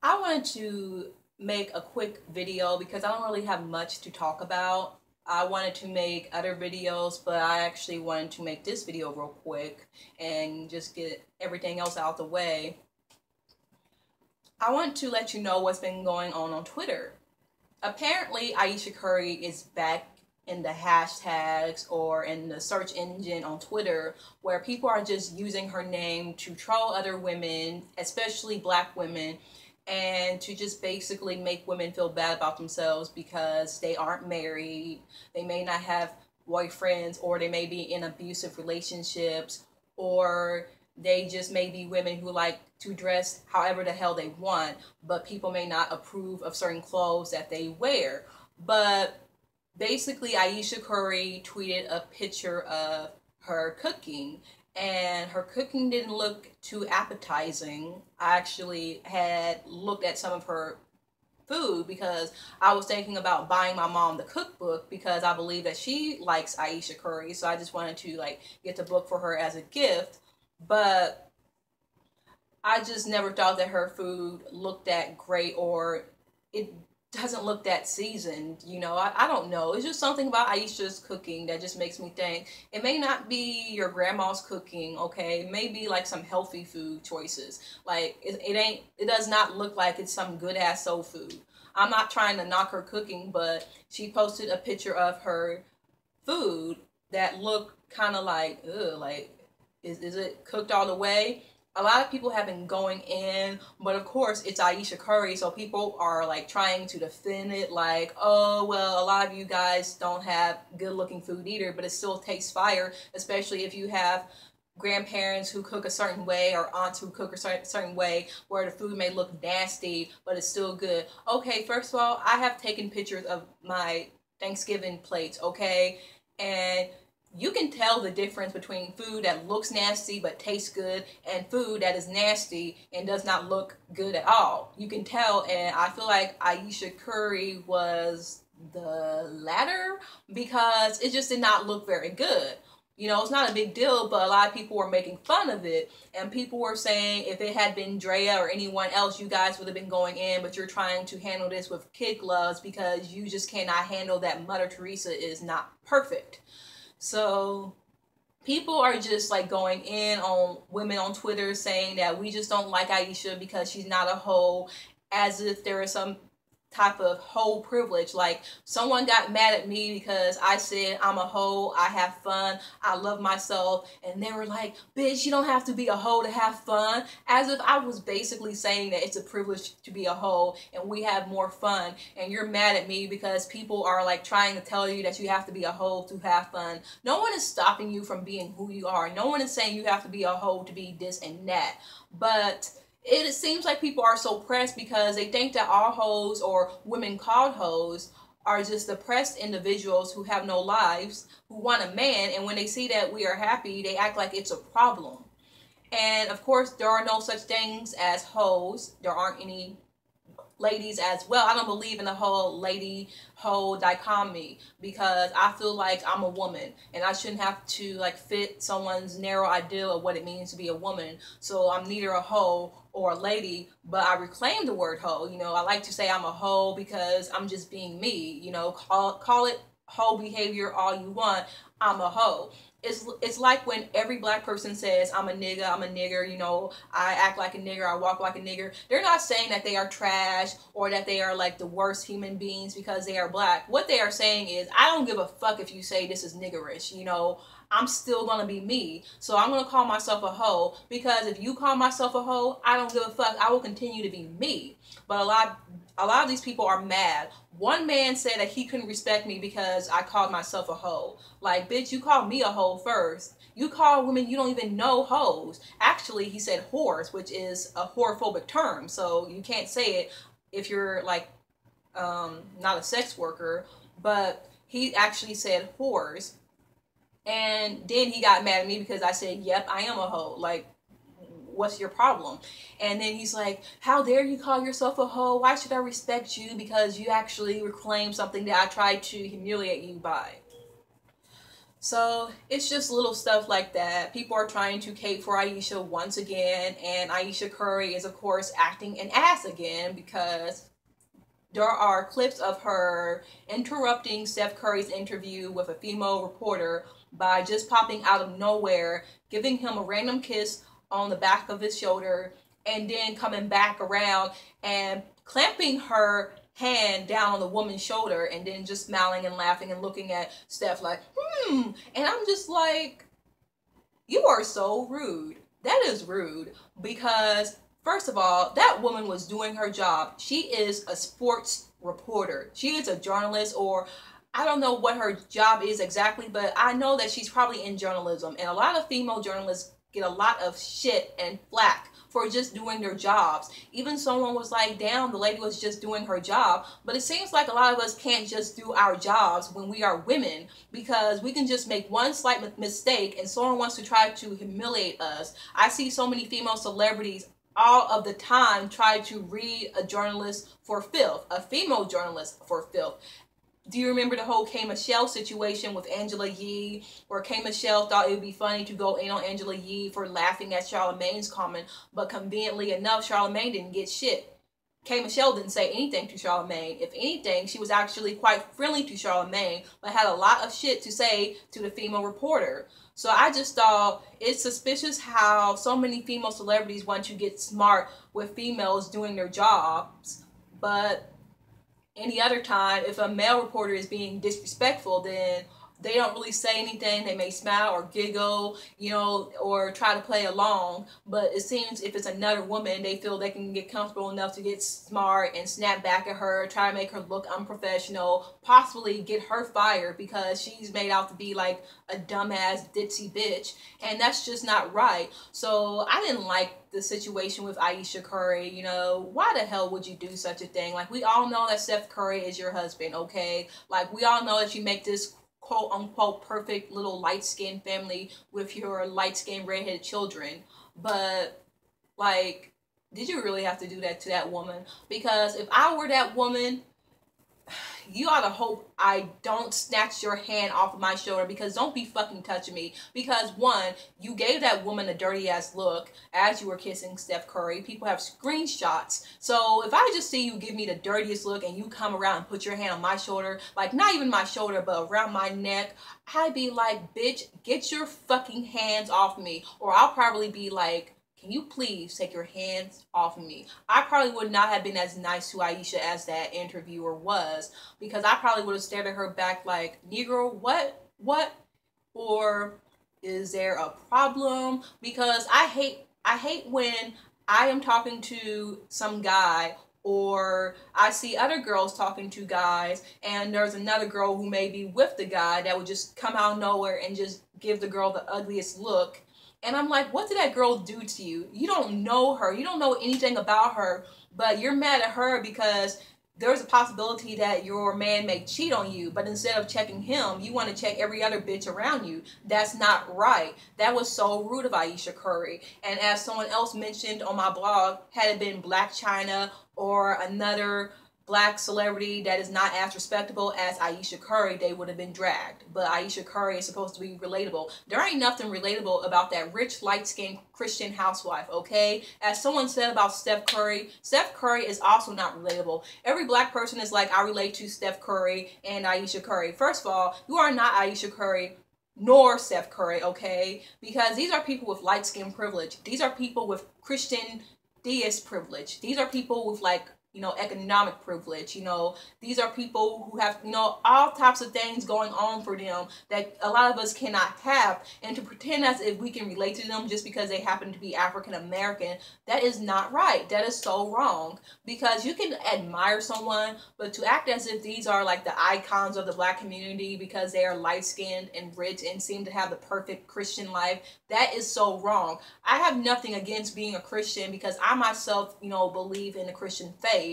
I wanted to make a quick video because I don't really have much to talk about. I wanted to make other videos, but I actually wanted to make this video real quick and just get everything else out the way. I want to let you know what's been going on Twitter. Apparently, Ayesha Curry is back in the hashtags or in the search engine on Twitter, where people are just using her name to troll other women, especially black women, and to just basically make women feel bad about themselves because they aren't married, they may not have boyfriends, or they may be in abusive relationships, or they just may be women who like to dress however the hell they want, but people may not approve of certain clothes that they wear. But basically, Ayesha Curry tweeted a picture of her cooking, and her cooking didn't look too appetizing. I actually had looked at some of her food because I was thinking about buying my mom the cookbook because I believe that she likes Ayesha Curry, so I just wanted to like get the book for her as a gift. But I just never thought that her food looked that great, or it doesn't look that seasoned. I don't know. It's just something about Aisha's cooking that just makes me think it may not be your grandma's cooking, okay? It may be like some healthy food choices. Like it does not look like it's some good ass soul food. I'm not trying to knock her cooking, but she posted a picture of her food that looked kind of like, ugh, like, is it cooked all the way? A lot of people have been going in, but of course it's Ayesha Curry, so people are like trying to defend it, like, oh well, a lot of you guys don't have good looking food either, but it still tastes fire, especially if you have grandparents who cook a certain way or aunts who cook a certain way where the food may look nasty but it's still good. Okay, first of all, I have taken pictures of my Thanksgiving plates, okay, and you can tell the difference between food that looks nasty but tastes good and food that is nasty and does not look good at all. You can tell, and I feel like Ayesha Curry was the latter because it just did not look very good. It's not a big deal, but a lot of people were making fun of it, and people were saying if it had been Drea or anyone else, you guys would have been going in, but you're trying to handle this with kid gloves because you just cannot handle that Mother Teresa is not perfect. So people are just like going in on women on Twitter saying that we just don't like Ayesha because she's not a hoe, as if there is some type of hoe privilege. Like someone got mad at me because I said I'm a hoe, I have fun, I love myself, and they were like, bitch, you don't have to be a hoe to have fun, as if I was basically saying that it's a privilege to be a hoe and we have more fun, and you're mad at me because people are like trying to tell you that you have to be a hoe to have fun. No one is stopping you from being who you are. No one is saying you have to be a hoe to be this and that, but it seems like people are so pressed because they think that all hoes or women called hoes are just depressed individuals who have no lives, who want a man, and when they see that we are happy, they act like it's a problem. And of course, there are no such things as hoes. There aren't any ladies as well. I don't believe in the whole lady hoe dichotomy because I feel like I'm a woman and I shouldn't have to like fit someone's narrow ideal of what it means to be a woman. So I'm neither a hoe or a lady, but I reclaim the word hoe. I like to say I'm a hoe because I'm just being me. Call it hoe behavior all you want. I'm a hoe. It's like when every black person says I'm a nigger, I act like a nigger, I walk like a nigger. They're not saying that they are trash or that they are like the worst human beings because they are black. What they are saying is, I don't give a fuck if you say this is niggerish, I'm still gonna be me. So I'm gonna call myself a hoe because if you call myself a hoe, I don't give a fuck. I will continue to be me. But a lot of these people are mad. One man said that he couldn't respect me because I called myself a hoe. Like, bitch, you called me a hoe first. You call women you don't even know hoes. Actually, he said whores, which is a whorephobic term. So you can't say it if you're like not a sex worker. But he actually said whores. And then he got mad at me because I said, yep, I am a hoe. Like, what's your problem? And then he's like, how dare you call yourself a hoe? Why should I respect you? Because you actually reclaim something that I tried to humiliate you by. So it's just little stuff like that. People are trying to cape for Ayesha once again, and Ayesha Curry is of course acting an ass again because there are clips of her interrupting Steph Curry's interview with a female reporter by just popping out of nowhere, giving him a random kiss on the back of his shoulder, and then coming back around and clamping her hand down on the woman's shoulder, and then just smiling and laughing and looking at Steph like, and I'm just like, you are so rude. That is rude because first of all, that woman was doing her job. She is a sports reporter. She is a journalist, or I don't know what her job is exactly, but I know that she's probably in journalism. And a lot of female journalists get a lot of shit and flack for just doing their jobs. Even someone was like, damn, the lady was just doing her job. But it seems like a lot of us can't just do our jobs when we are women, because we can just make one slight mistake and someone wants to try to humiliate us. I see so many female celebrities all of the time try to read a journalist for filth, a female journalist for filth. Do you remember the whole K. Michelle situation with Angela Yee, where K. Michelle thought it would be funny to go in on Angela Yee for laughing at Charlamagne's comment, but conveniently enough, Charlamagne didn't get shit. K. Michelle didn't say anything to Charlamagne. If anything, she was actually quite friendly to Charlamagne, but had a lot of shit to say to the female reporter. So I just thought it's suspicious how so many female celebrities want to get smart with females doing their jobs, but any other time, if a male reporter is being disrespectful, then they don't really say anything. They may smile or giggle, you know, or try to play along. But it seems if it's another woman, they feel they can get comfortable enough to get smart and snap back at her, try to make her look unprofessional, possibly get her fired because she's made out to be like a dumbass ditzy bitch. And that's just not right. So I didn't like the situation with Ayesha Curry. You know, why the hell would you do such a thing? Like, we all know that Steph Curry is your husband, okay? Like, we all know that you make this quote unquote perfect little light-skinned family with your light-skinned redheaded children, but like, did you really have to do that to that woman? Because if I were that woman, you ought to hope I don't snatch your hand off of my shoulder, because don't be fucking touching me. Because one, you gave that woman a dirty ass look as you were kissing Steph Curry. People have screenshots. So if I just see you give me the dirtiest look and you come around and put your hand on my shoulder, like not even my shoulder but around my neck, I'd be like, bitch, get your fucking hands off me. Or I'll probably be like, can you please take your hands off of me? I probably would not have been as nice to Ayesha as that interviewer was, because I probably would have stared at her back like, Negro, what? Or is there a problem? Because I hate when I am talking to some guy, or I see other girls talking to guys, and there's another girl who may be with the guy that would just come out of nowhere and just give the girl the ugliest look. And I'm like, what did that girl do to you? You don't know her. You don't know anything about her, but you're mad at her because there's a possibility that your man may cheat on you. But instead of checking him, you want to check every other bitch around you. That's not right. That was so rude of Ayesha Curry. And as someone else mentioned on my blog, had it been Black China or another Black celebrity that is not as respectable as Ayesha Curry, they would have been dragged. But Ayesha Curry is supposed to be relatable. There ain't nothing relatable about that rich, light-skinned Christian housewife, okay? As someone said about Steph Curry is also not relatable. Every Black person is like, I relate to Steph Curry and Ayesha Curry. First of all, you are not Ayesha Curry nor Steph Curry, okay? Because these are people with light skin privilege. These are people with Christian theist privilege. These are people with, like, you know, economic privilege. You know, these are people who have, you know, all types of things going on for them that a lot of us cannot have. And to pretend as if we can relate to them just because they happen to be African American, that is not right. That is so wrong. Because you can admire someone, but to act as if these are like the icons of the Black community because they are light-skinned and rich and seem to have the perfect Christian life, that is so wrong. I have nothing against being a Christian, because I myself, you know, believe in the Christian faith.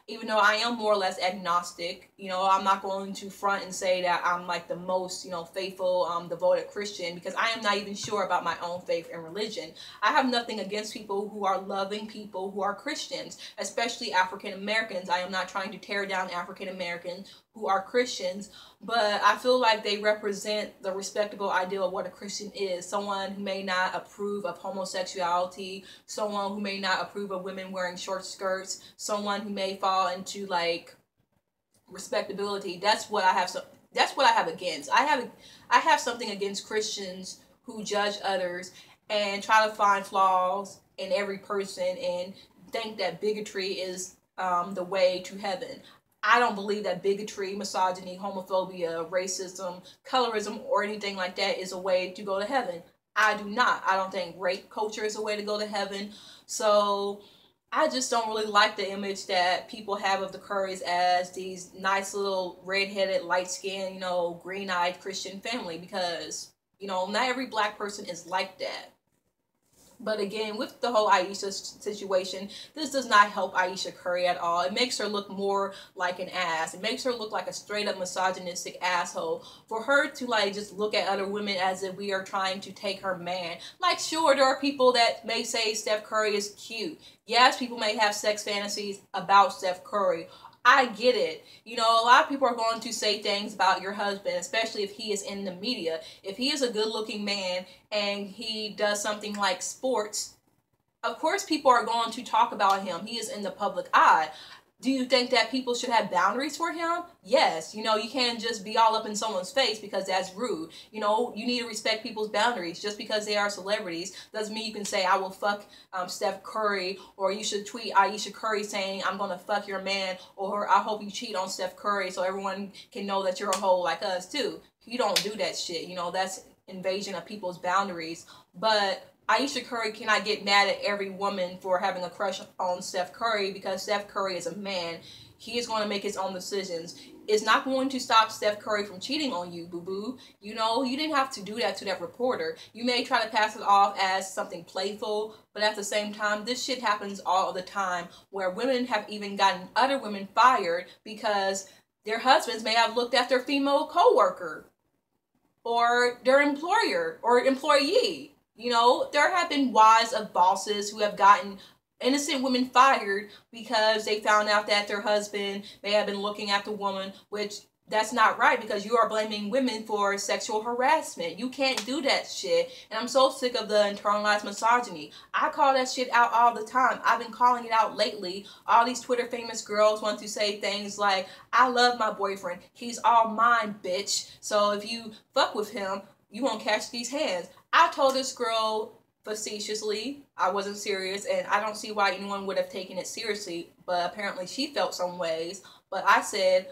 Even though I am more or less agnostic, you know, I'm not going to front and say that I'm like the most, you know, faithful, devoted Christian, because I am not even sure about my own faith and religion. I have nothing against people who are loving people who are Christians, especially African Americans. I am not trying to tear down African Americans who are Christians, but I feel like they represent the respectable ideal of what a Christian is. Someone who may not approve of homosexuality, someone who may not approve of women wearing short skirts, someone who may fall into like respectability. That's what I have. So that's what I have against. I have something against Christians who judge others and try to find flaws in every person and think that bigotry is the way to heaven. I don't believe that bigotry, misogyny, homophobia, racism, colorism, or anything like that is a way to go to heaven. I do not. I don't think rape culture is a way to go to heaven. So I just don't really like the image that people have of the Currys as these nice little redheaded, light-skinned, green-eyed Christian family, because, not every black person is like that. But again, with the whole Ayesha situation, this does not help Ayesha Curry at all. It makes her look more like an ass. It makes her look like a straight up misogynistic asshole. For her to like just look at other women as if we are trying to take her man. Like, sure, there are people that may say Steph Curry is cute. Yes, people may have sex fantasies about Steph Curry. I get it. A lot of people are going to say things about your husband, especially if he is in the media. If he is a good-looking man and he does something like sports, of course people are going to talk about him. He is in the public eye. Do you think that people should have boundaries for him? Yes. You can't just be all up in someone's face because that's rude. You need to respect people's boundaries. Just because they are celebrities doesn't mean you can say, I will fuck Steph Curry, or you should tweet Ayesha Curry saying, I'm going to fuck your man, or I hope you cheat on Steph Curry so everyone can know that you're a hoe like us too. You don't do that shit. That's invasion of people's boundaries. But Ayesha Curry cannot get mad at every woman for having a crush on Steph Curry, because Steph Curry is a man. He is going to make his own decisions. It's not going to stop Steph Curry from cheating on you, boo-boo. You didn't have to do that to that reporter. You may try to pass it off as something playful, but at the same time, this shit happens all the time, where women have even gotten other women fired because their husbands may have looked at their female co-worker or their employer or employee. There have been wives of bosses who have gotten innocent women fired because they found out that their husband may have been looking at the woman, which that's not right, because you are blaming women for sexual harassment. You can't do that shit. And I'm so sick of the internalized misogyny. I call that shit out all the time. I've been calling it out lately. All these Twitter famous girls want to say things like, I love my boyfriend. He's all mine, bitch. So if you fuck with him, you won't catch these hands. I told this girl facetiously, I wasn't serious, and I don't see why anyone would have taken it seriously, but apparently she felt some ways. But I said,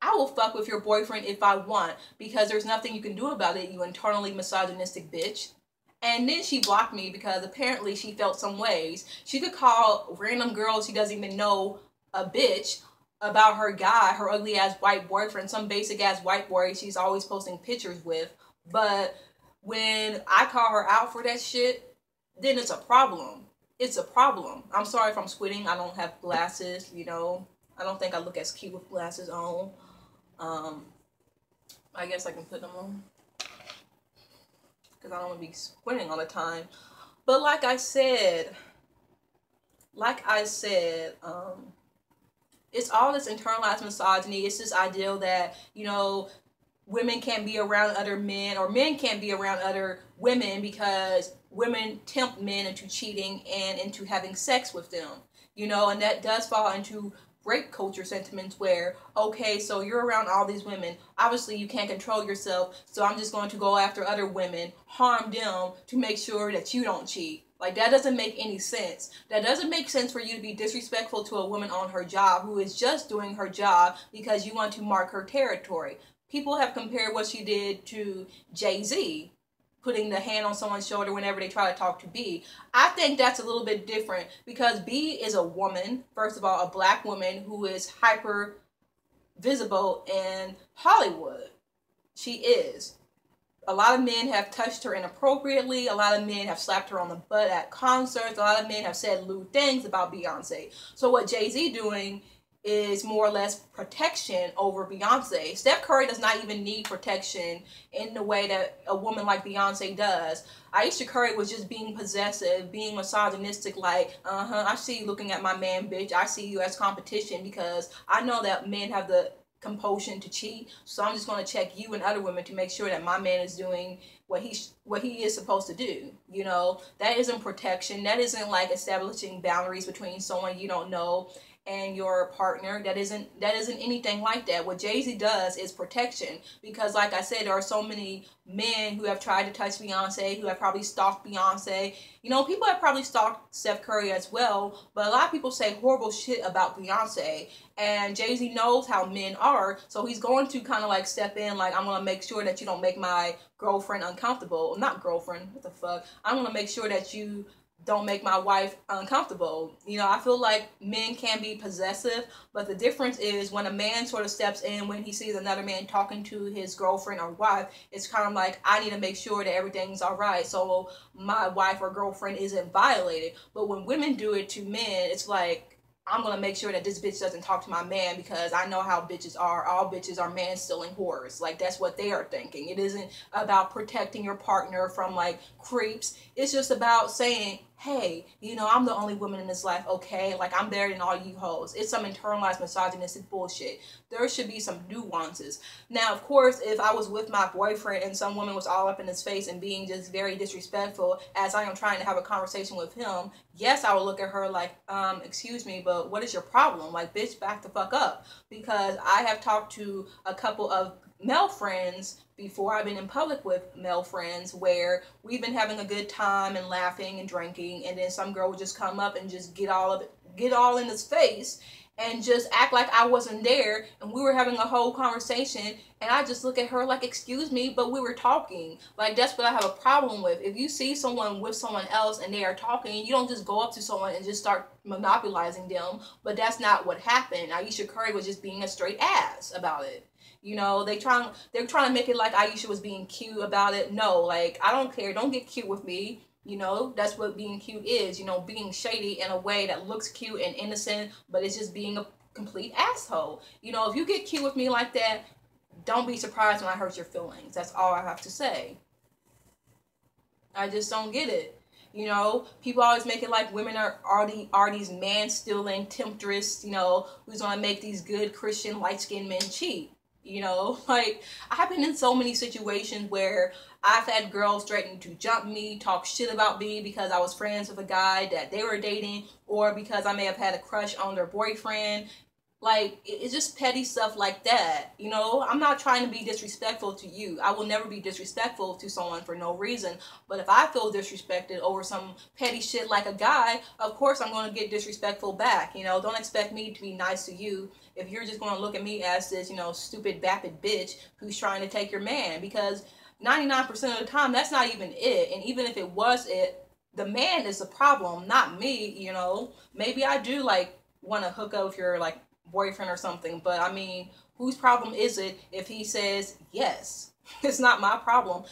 I will fuck with your boyfriend if I want, because there's nothing you can do about it, you internally misogynistic bitch. And then she blocked me because apparently she felt some ways. She could call random girls she doesn't even know a bitch about her guy, her ugly ass white boyfriend, some basic ass white boy she's always posting pictures with. But when I call her out for that shit, then it's a problem. It's a problem. I'm sorry if I'm squinting. I don't have glasses, I don't think I look as cute with glasses on. I guess I can put them on, because I don't want to be squinting all the time. But like I said, it's all this internalized misogyny. It's this ideal that, women can't be around other men, or men can't be around other women because women tempt men into cheating and into having sex with them. And that does fall into rape culture sentiments where, okay, so you're around all these women. Obviously, you can't control yourself, so I'm just going to go after other women, harm them to make sure that you don't cheat. Like, that doesn't make any sense. That doesn't make sense for you to be disrespectful to a woman on her job who is just doing her job because you want to mark her territory. People have compared what she did to Jay-Z, putting the hand on someone's shoulder whenever they try to talk to B. I think that's a little bit different, because B is a woman, first of all, a black woman who is hyper visible in Hollywood. She is. A lot of men have touched her inappropriately. A lot of men have slapped her on the butt at concerts. A lot of men have said lewd things about Beyonce. So what Jay-Z doing is more or less protection over Beyonce. Steph Curry does not even need protection in the way that a woman like Beyonce does. Ayesha Curry was just being possessive, being misogynistic, like, I see you looking at my man, bitch. I see you as competition because I know that men have the compulsion to cheat. So I'm just going to check you and other women to make sure that my man is doing what he is supposed to do. You know, that isn't protection. That isn't like establishing boundaries between someone you don't know and your partner. That isn't anything like that. What Jay-Z does is protection, because like I said, there are so many men who have tried to touch Beyonce, who have probably stalked Beyonce. You know, people have probably stalked Steph Curry as well, but a lot of people say horrible shit about Beyonce, and Jay-Z knows how men are, so he's going to kind of like step in, like, I'm going to make sure that you don't make my girlfriend uncomfortable. Not girlfriend, what the fuck? I'm going to make sure that you don't make my wife uncomfortable. You know, I feel like men can be possessive, but the difference is when a man sort of steps in when he sees another man talking to his girlfriend or wife, it's kind of like, I need to make sure that everything's all right, so my wife or girlfriend isn't violated. But when women do it to men, it's like, I'm going to make sure that this bitch doesn't talk to my man, because I know how bitches are. All bitches are man-stealing whores. Like, that's what they are thinking. It isn't about protecting your partner from, like, creeps. It's just about saying, hey, you know, I'm the only woman in this life, okay? Like, I'm better than all you hoes. It's some internalized misogynistic bullshit. There should be some nuances. Now, of course, if I was with my boyfriend and some woman was all up in his face and being just very disrespectful as I am trying to have a conversation with him, yes, I would look at her like, excuse me, but what is your problem? Like, bitch, back the fuck up. Because I have talked to a couple of male friends before. I've been in public with male friends where we've been having a good time and laughing and drinking, and then some girl would just come up and just get all in his face and just act like I wasn't there, and we were having a whole conversation, and I just look at her like, excuse me, but we were talking. Like, that's what I have a problem with. If you see someone with someone else and they are talking, you don't just go up to someone and just start monopolizing them. But that's not what happened. Ayesha Curry was just being a straight ass about it. You know, they're trying to make it like Ayesha was being cute about it. No, like, I don't care. Don't get cute with me. You know, that's what being cute is. You know, being shady in a way that looks cute and innocent, but it's just being a complete asshole. You know, if you get cute with me like that, don't be surprised when I hurt your feelings. That's all I have to say. I just don't get it. You know, people always make it like women are these man-stealing temptress, you know, who's gonna make these good Christian light-skinned men cheat. You know, like, I've been in so many situations where I've had girls threaten to jump me, talk shit about me because I was friends with a guy that they were dating, or because I may have had a crush on their boyfriend. Like, it's just petty stuff like that. You know, I'm not trying to be disrespectful to you. I will never be disrespectful to someone for no reason. But if I feel disrespected over some petty shit like a guy, of course I'm going to get disrespectful back. You know, don't expect me to be nice to you if you're just going to look at me as this, you know, stupid, vapid bitch who's trying to take your man. Because 99% of the time, that's not even it. And even if it was it, the man is the problem, not me. You know, maybe I do, like, want to hook up with your, like, boyfriend or something, but I mean, whose problem is it if he says yes? It's not my problem.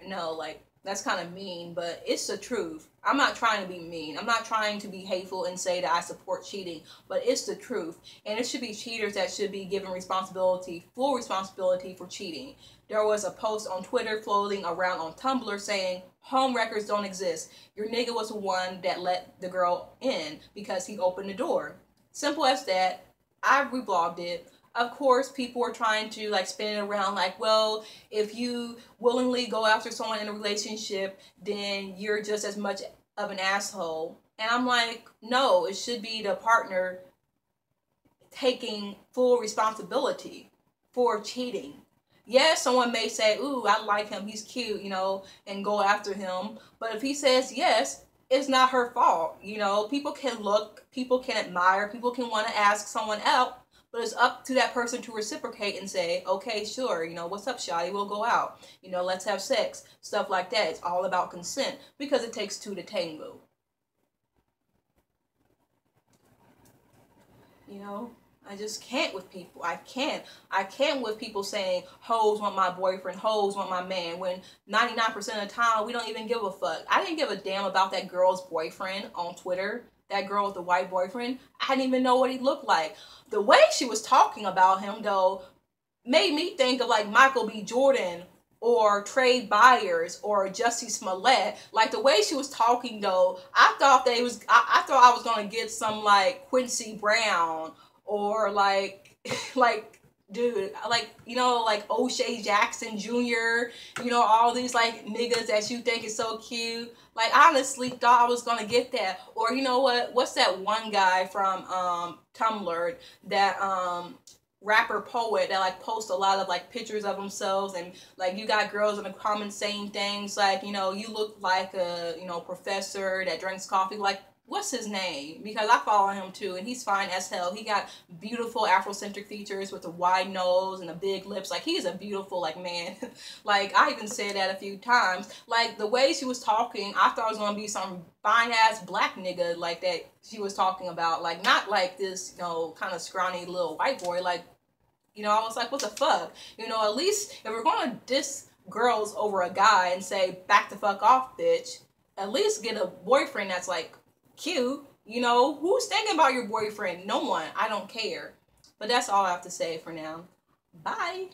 No, like, that's kind of mean, but it's the truth. I'm not trying to be mean. I'm not trying to be hateful and say that I support cheating, but it's the truth. And it should be cheaters that should be given responsibility, full responsibility for cheating. There was a post on Twitter floating around on Tumblr saying, home records don't exist. Your nigga was the one that let the girl in because he opened the door. Simple as that. I reblogged it. Of course, people are trying to, like, spin it around like, well, if you willingly go after someone in a relationship, then you're just as much of an asshole. And I'm like, no, it should be the partner taking full responsibility for cheating. Yes, someone may say, ooh, I like him, he's cute, you know, and go after him. But if he says yes, it's not her fault. You know, people can look, people can admire, people can want to ask someone out, but it's up to that person to reciprocate and say, okay, sure, you know, what's up, shawty, we'll go out, you know, let's have sex, stuff like that. It's all about consent, because it takes two to tango. You know, I just can't with people. I can't with people saying hoes want my boyfriend, hoes want my man, when 99% of the time we don't even give a fuck. I didn't give a damn about that girl's boyfriend on Twitter. That girl with the white boyfriend. I didn't even know what he looked like. The way she was talking about him, though, made me think of, like, Michael B. Jordan or Trey Byers or Jussie Smollett. Like, the way she was talking, though, I thought I thought I was gonna get some, like, Quincy Brown or like like dude, like, like O'Shea Jackson Jr., all these like niggas that you think is so cute. Like, I honestly thought I was gonna get that. Or you know what? What's that one guy from Tumblr, that rapper poet that like posts a lot of like pictures of themselves, and like you got girls in the comments saying things like, you look like a professor that drinks coffee. Like, what's his name? Because I follow him too, and he's fine as hell. He got beautiful Afrocentric features with a wide nose and the big lips. Like, he's a beautiful like man. Like, I even said that a few times. Like, the way she was talking, I thought it was gonna be some fine ass black nigga like that she was talking about. Like, not like this, kind of scrawny little white boy. Like, I was like, what the fuck? At least if we're gonna diss girls over a guy and say back the fuck off, bitch, at least get a boyfriend that's like cute. Who's thinking about your boyfriend? No one. I don't care. But that's all I have to say for now. Bye.